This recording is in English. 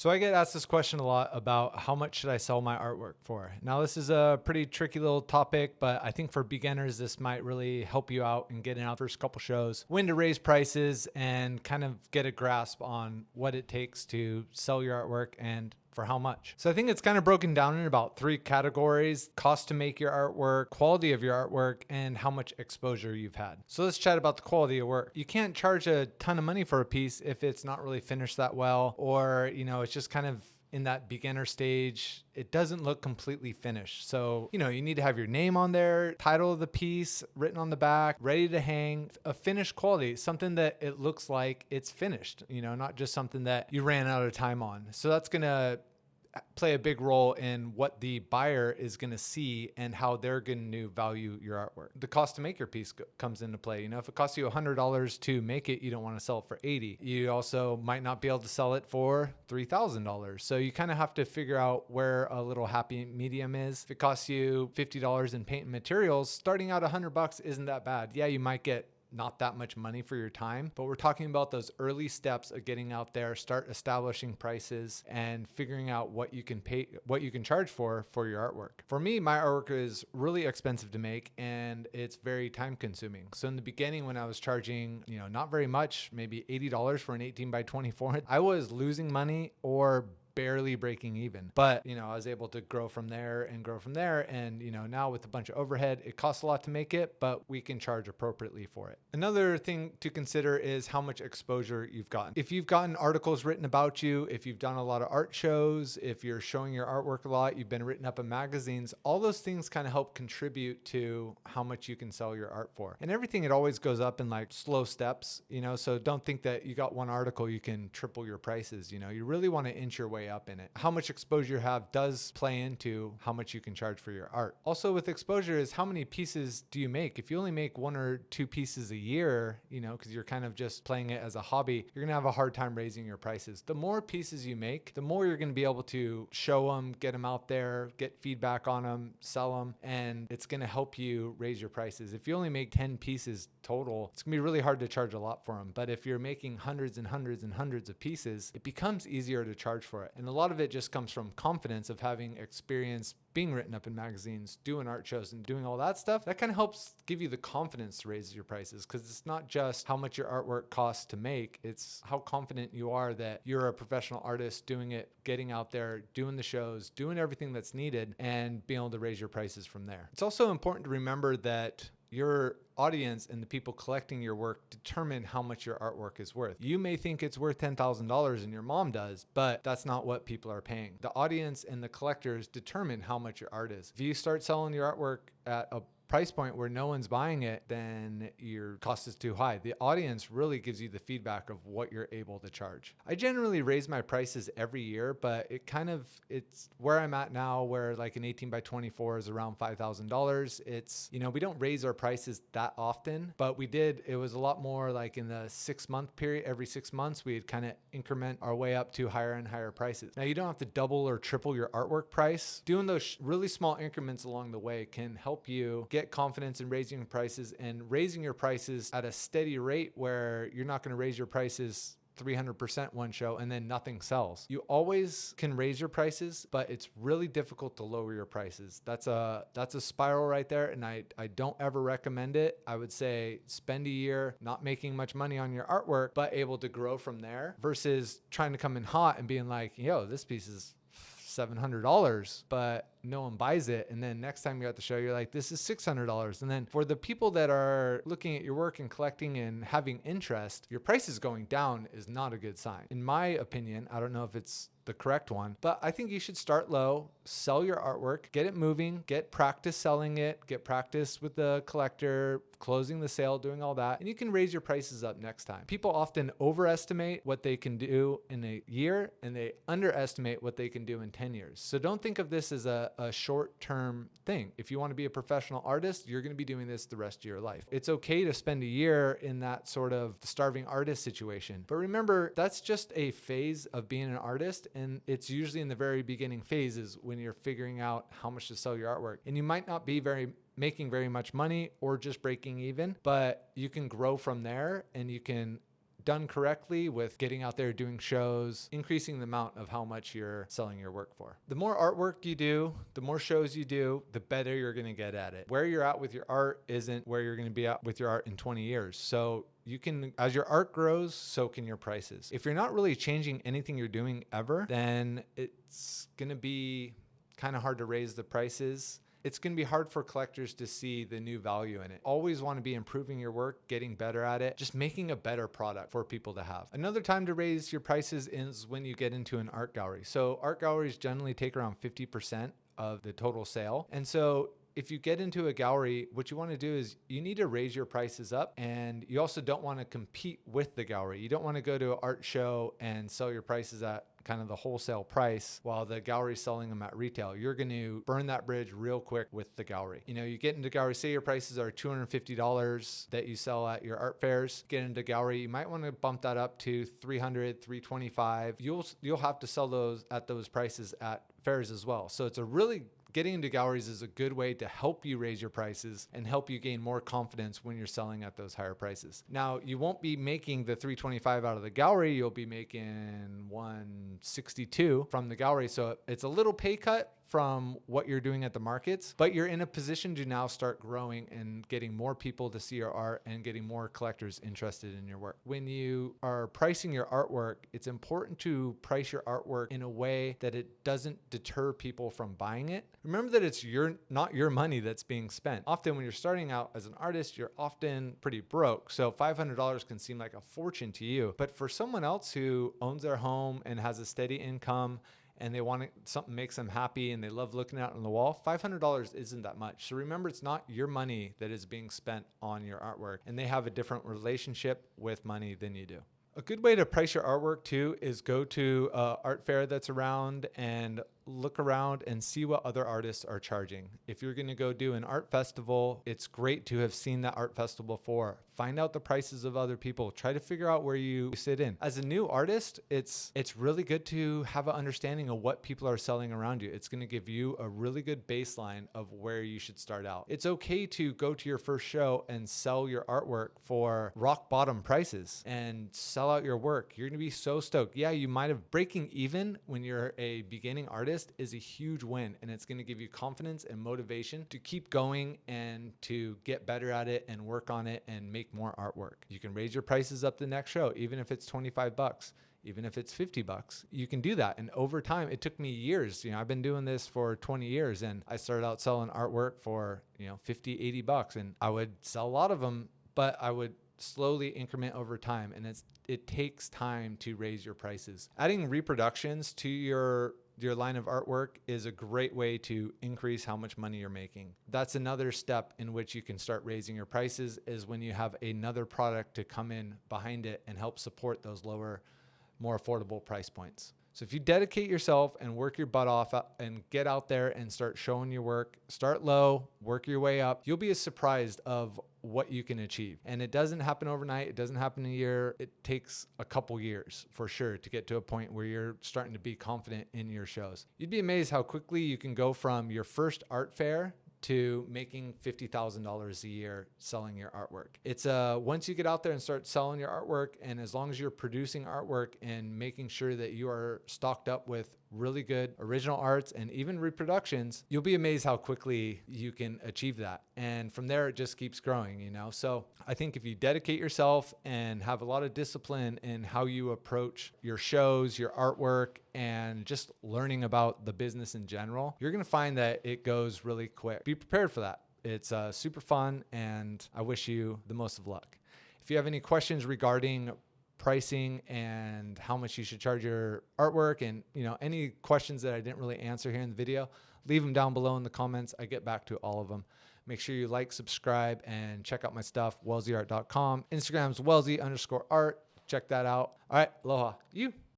So I get asked this question a lot about how much should I sell my artwork for? Now, this is a pretty tricky little topic, but I think for beginners, this might really help you out in getting out first couple shows, when to raise prices and kind of get a grasp on what it takes to sell your artwork and for how much. So I think it's kind of broken down in about 3 categories: cost to make your artwork, quality of your artwork, and how much exposure you've had. So let's chat about the quality of work. You can't charge a ton of money for a piece if it's not really finished that well, or, it's just kind of in that beginner stage. It doesn't look completely finished. So, you need to have your name on there, title of the piece written on the back, ready to hang, a finished quality, something that it looks like it's finished, not just something that you ran out of time on. So that's going to play a big role in what the buyer is going to see and how they're going to value your artwork. The cost to make your piece comes into play. If it costs you $100 to make it, you don't want to sell it for $80. You also might not be able to sell it for $3,000. So you kind of have to figure out where a little happy medium is. If it costs you $50 in paint and materials, starting out $100 isn't that bad. Yeah, you might get not that much money for your time, but we're talking about those early steps of getting out there, start establishing prices and figuring out what you can pay, what you can charge for your artwork. For me, my artwork is really expensive to make and it's very time consuming. So in the beginning, when I was charging, not very much, maybe $80 for an 18x24, I was losing money or barely breaking even. But, I was able to grow from there. And, now with a bunch of overhead, it costs a lot to make it, but we can charge appropriately for it. Another thing to consider is how much exposure you've gotten. If you've gotten articles written about you, if you've done a lot of art shows, if you're showing your artwork a lot, you've been written up in magazines, all those things kind of help contribute to how much you can sell your art for. And everything, it always goes up in like slow steps, so don't think that you got one article, you can triple your prices. You really want to inch your way up in it. How much exposure you have does play into how much you can charge for your art. Also with exposure is how many pieces do you make? If you only make 1 or 2 pieces a year, because you're kind of just playing it as a hobby, you're gonna have a hard time raising your prices. The more pieces you make, the more you're gonna be able to show them, get them out there, get feedback on them, sell them, and it's gonna help you raise your prices. If you only make 10 pieces total, it's gonna be really hard to charge a lot for them. But if you're making hundreds and hundreds and hundreds of pieces, it becomes easier to charge for it. And a lot of it just comes from confidence of having experience being written up in magazines, doing art shows and doing all that stuff. That kind of helps give you the confidence to raise your prices, because it's not just how much your artwork costs to make, it's how confident you are that you're a professional artist doing it, getting out there, doing the shows, doing everything that's needed, and being able to raise your prices from there. It's also important to remember that your audience and the people collecting your work determine how much your artwork is worth. You may think it's worth $10,000 and your mom does, but that's not what people are paying. The audience and the collectors determine how much your art is. If you start selling your artwork at a price point where no one's buying it, then your cost is too high. The audience really gives you the feedback of what you're able to charge. I generally raise my prices every year, but it's where I'm at now, where like an 18x24 is around $5,000. It's, we don't raise our prices that often, but we did. It was a lot more like in the 6-month period. Every 6 months, we'd kind of increment our way up to higher and higher prices. Now, you don't have to double or triple your artwork price. Doing those really small increments along the way can help you get confidence in raising prices, and raising your prices at a steady rate where you're not going to raise your prices 300% one show and then nothing sells. You always can raise your prices, but it's really difficult to lower your prices. That's a spiral right there, and I don't ever recommend it. I would say spend a year not making much money on your artwork, but able to grow from there, versus trying to come in hot and being like, this piece is $700, but no one buys it. And then next time you're at the show, you're like, this is $600. And then for the people that are looking at your work and collecting and having interest, your prices going down is not a good sign. In my opinion, I don't know if it's the correct one, but I think you should start low, sell your artwork, get it moving, get practice selling it, get practice with the collector, closing the sale, doing all that, and you can raise your prices up next time. People often overestimate what they can do in a year, and they underestimate what they can do in 10 years. So don't think of this as a short-term thing. If you want to be a professional artist, you're going to be doing this the rest of your life. It's okay to spend a year in that sort of starving artist situation. But remember, that's just a phase of being an artist, and it's usually in the very beginning phases when you're figuring out how much to sell your artwork. And you might not be making very much money or just breaking even, but you can grow from there, and you can done correctly with getting out there, doing shows, increasing the amount of how much you're selling your work for. The more artwork you do, the more shows you do, the better you're going to get at it. Where you're at with your art isn't where you're going to be at with your art in 20 years. So you can, as your art grows, so can your prices. If you're not really changing anything you're doing ever, then it's going to be kind of hard to raise the prices. It's going to be hard for collectors to see the new value in it. Always want to be improving your work, getting better at it, just making a better product for people to have. Another time to raise your prices is when you get into an art gallery. So art galleries generally take around 50% of the total sale. And so if you get into a gallery, what you want to do is you need to raise your prices up, and you also don't want to compete with the gallery. You don't want to go to an art show and sell your prices at kind of the wholesale price while the gallery's selling them at retail. You're going to burn that bridge real quick with the gallery. You know, you get into gallery, say your prices are $250 that you sell at your art fairs. Get into gallery, you might want to bump that up to $300, $325. You'll have to sell those at those prices at fairs as well. So it's a really getting into galleries is a good way to help you raise your prices and help you gain more confidence when you're selling at those higher prices. Now, you won't be making the $325 out of the gallery. You'll be making $162 from the gallery. So it's a little pay cut from what you're doing at the markets, but you're in a position to now start growing and getting more people to see your art and getting more collectors interested in your work. When you are pricing your artwork, it's important to price your artwork in a way that it doesn't deter people from buying it. Remember that it's not your money that's being spent. Often when you're starting out as an artist, you're often pretty broke. So $500 can seem like a fortune to you, but for someone else who owns their home and has a steady income and they want something makes them happy and they love looking out on the wall, $500 isn't that much. So remember, it's not your money that is being spent on your artwork, and they have a different relationship with money than you do. A good way to price your artwork too is go to an art fair that's around and look around and see what other artists are charging. If you're going to go do an art festival, it's great to have seen that art festival before. Find out the prices of other people. Try to figure out where you sit in. As a new artist, it's really good to have an understanding of what people are selling around you. It's going to give you a really good baseline of where you should start out. It's okay to go to your first show and sell your artwork for rock bottom prices and sell out your work. You're going to be so stoked. Yeah, you might have breaking even when you're a beginning artist is a huge win, and it's going to give you confidence and motivation to keep going and to get better at it and work on it and make more artwork. You can raise your prices up the next show, even if it's $25, even if it's $50. You can do that. And over time, it took me years. I've been doing this for 20 years, and I started out selling artwork for, $50, $80, and I would sell a lot of them, but I would slowly increment over time, and it takes time to raise your prices. Adding reproductions to your line of artwork is a great way to increase how much money you're making. That's another step in which you can start raising your prices, is when you have another product to come in behind it and help support those lower, more affordable price points. So if you dedicate yourself and work your butt off and get out there and start showing your work, start low, work your way up, you'll be surprised of what you can achieve. And it doesn't happen overnight. It doesn't happen in a year. It takes a couple years for sure to get to a point where you're starting to be confident in your shows. You'd be amazed how quickly you can go from your first art fair to making $50,000 a year selling your artwork. It's once you get out there and start selling your artwork, and as long as you're producing artwork and making sure that you are stocked up with really good original arts and even reproductions, you'll be amazed how quickly you can achieve that. And from there, it just keeps growing, So I think if you dedicate yourself and have a lot of discipline in how you approach your shows, your artwork, and just learning about the business in general, you're going to find that it goes really quick. Be prepared for that. It's super fun, and I wish you the most of luck. If you have any questions regarding pricing and how much you should charge your artwork, and any questions that I didn't really answer here in the video, leave them down below in the comments. I get back to all of them. Make sure you like, subscribe, and check out my stuff, wellzieart.com. Instagram's Welzie_art. Check that out. All right, aloha. You.